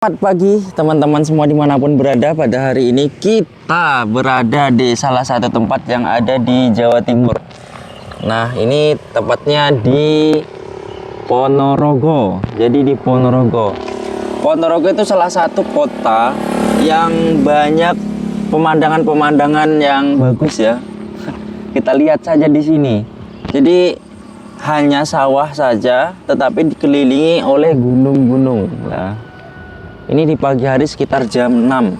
Selamat pagi teman-teman semua dimanapun berada. Pada hari ini kita berada di salah satu tempat yang ada di Jawa Timur. Nah, ini tepatnya di Ponorogo. Jadi di Ponorogo itu salah satu kota yang banyak pemandangan-pemandangan yang bagus ya. Kita lihat saja di sini. Jadi hanya sawah saja tetapi dikelilingi oleh gunung-gunung. Nah, ini di pagi hari sekitar jam 6.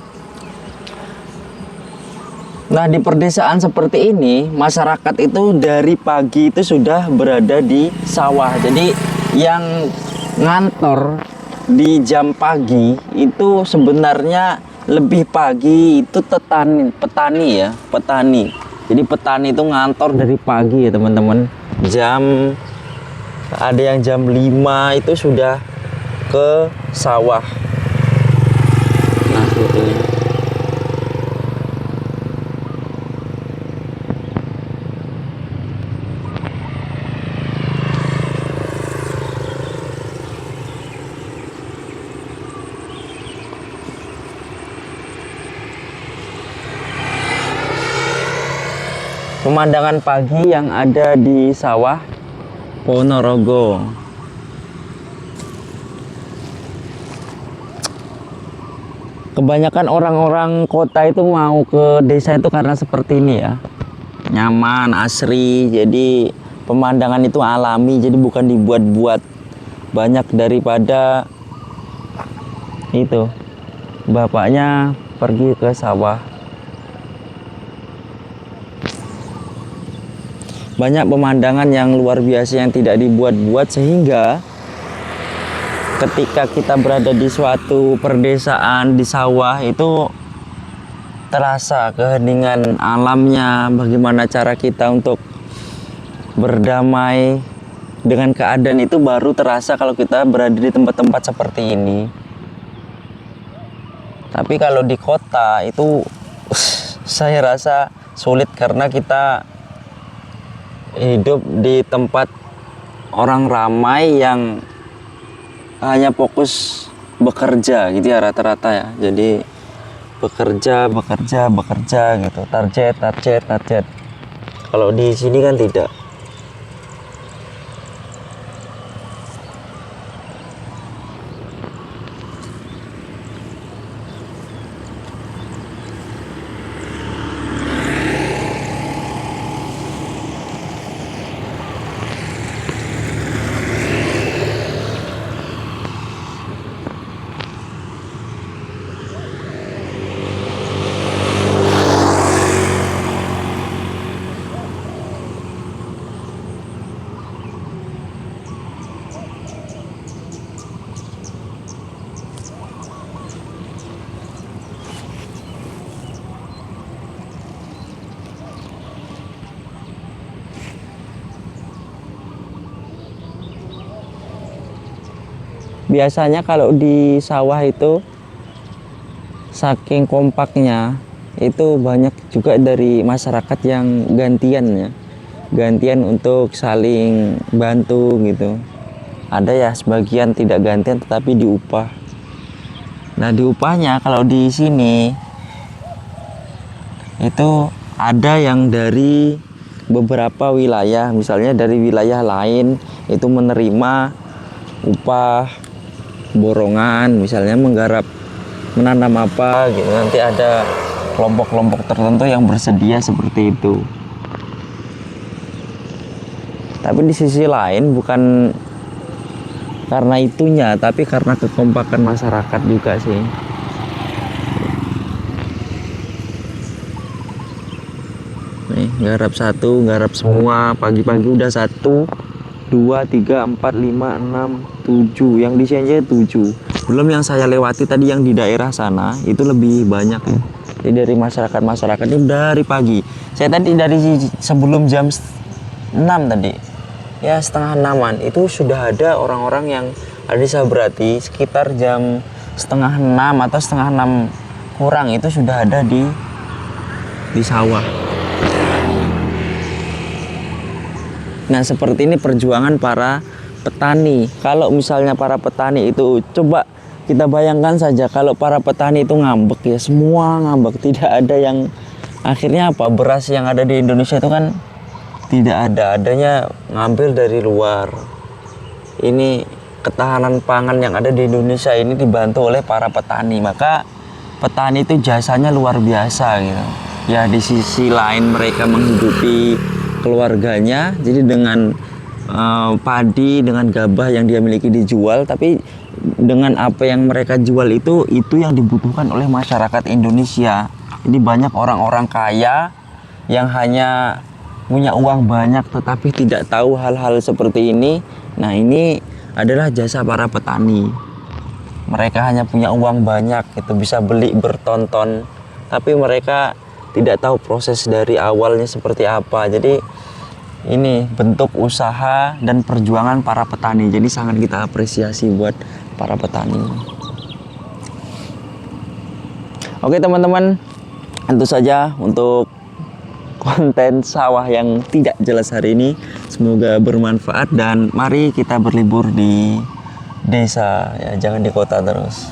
Nah, di perdesaan seperti ini, masyarakat itu dari pagi itu sudah berada di sawah. Jadi yang ngantor di jam pagi itu sebenarnya lebih pagi itu petani ya, petani. Jadi petani itu ngantor dari pagi ya teman-teman. Ada yang jam 5 itu sudah ke sawah. Nah, seperti ini. Pemandangan pagi yang ada di sawah Ponorogo. Kebanyakan orang-orang kota itu mau ke desa itu karena seperti ini ya, nyaman, asri. Jadi pemandangan itu alami, jadi bukan dibuat-buat. Banyak daripada itu bapaknya pergi ke sawah. Banyak pemandangan yang luar biasa yang tidak dibuat-buat, sehingga ketika kita berada di suatu perdesaan di sawah itu terasa keheningan alamnya. Bagaimana cara kita untuk berdamai dengan keadaan itu baru terasa kalau kita berada di tempat-tempat seperti ini. Tapi kalau di kota itu saya rasa sulit karena kita hidup di tempat orang ramai yang hanya fokus bekerja gitu ya rata-rata ya. Jadi bekerja gitu, target. Kalau di sini kan tidak. Biasanya kalau di sawah itu saking kompaknya itu banyak juga dari masyarakat yang gantian ya. Gantian untuk saling bantu gitu. Ada ya sebagian tidak gantian tetapi diupah. Nah, diupahnya kalau di sini itu ada yang dari beberapa wilayah, misalnya dari wilayah lain itu menerima upah borongan, misalnya menggarap menanam apa gitu. Nanti ada kelompok-kelompok tertentu yang bersedia seperti itu. Tapi di sisi lain bukan karena itunya, tapi karena kekompakan masyarakat juga sih. Nih, garap satu, garap semua, pagi-pagi udah 1, 2, 3, 4, 5, 6, 7. Yang di sini aja 7. Belum yang saya lewati tadi yang di daerah sana, itu lebih banyak ya. Jadi dari masyarakat itu dari pagi. Saya tadi dari sebelum jam 6 tadi. Ya, setengah 6-an itu sudah ada orang-orang yang ada di sawah. Berarti sekitar jam setengah 6 atau setengah 6 kurang itu sudah ada di sawah. Nah, seperti ini perjuangan para petani. Kalau misalnya para petani itu coba Kita bayangkan saja kalau para petani itu ngambek ya, semua ngambek, tidak ada yang akhirnya apa, beras yang ada di Indonesia itu kan tidak ada, adanya ngambil dari luar. Ini ketahanan pangan yang ada di Indonesia ini dibantu oleh para petani, maka petani itu jasanya luar biasa gitu. Ya di sisi lain mereka menghidupi keluarganya, jadi dengan padi, dengan gabah yang dia miliki dijual, tapi dengan apa yang mereka jual itu yang dibutuhkan oleh masyarakat Indonesia. Ini banyak orang-orang kaya yang hanya punya uang banyak tetapi tidak tahu hal-hal seperti ini. Nah, ini adalah jasa para petani. Mereka hanya punya uang banyak, itu bisa beli bertonton, tapi mereka tidak tahu proses dari awalnya seperti apa. Jadi ini bentuk usaha dan perjuangan para petani. Jadi sangat kita apresiasi buat para petani. Oke teman-teman, tentu saja untuk konten sawah yang tidak jelas hari ini semoga bermanfaat, dan mari kita berlibur di desa ya, jangan di kota terus.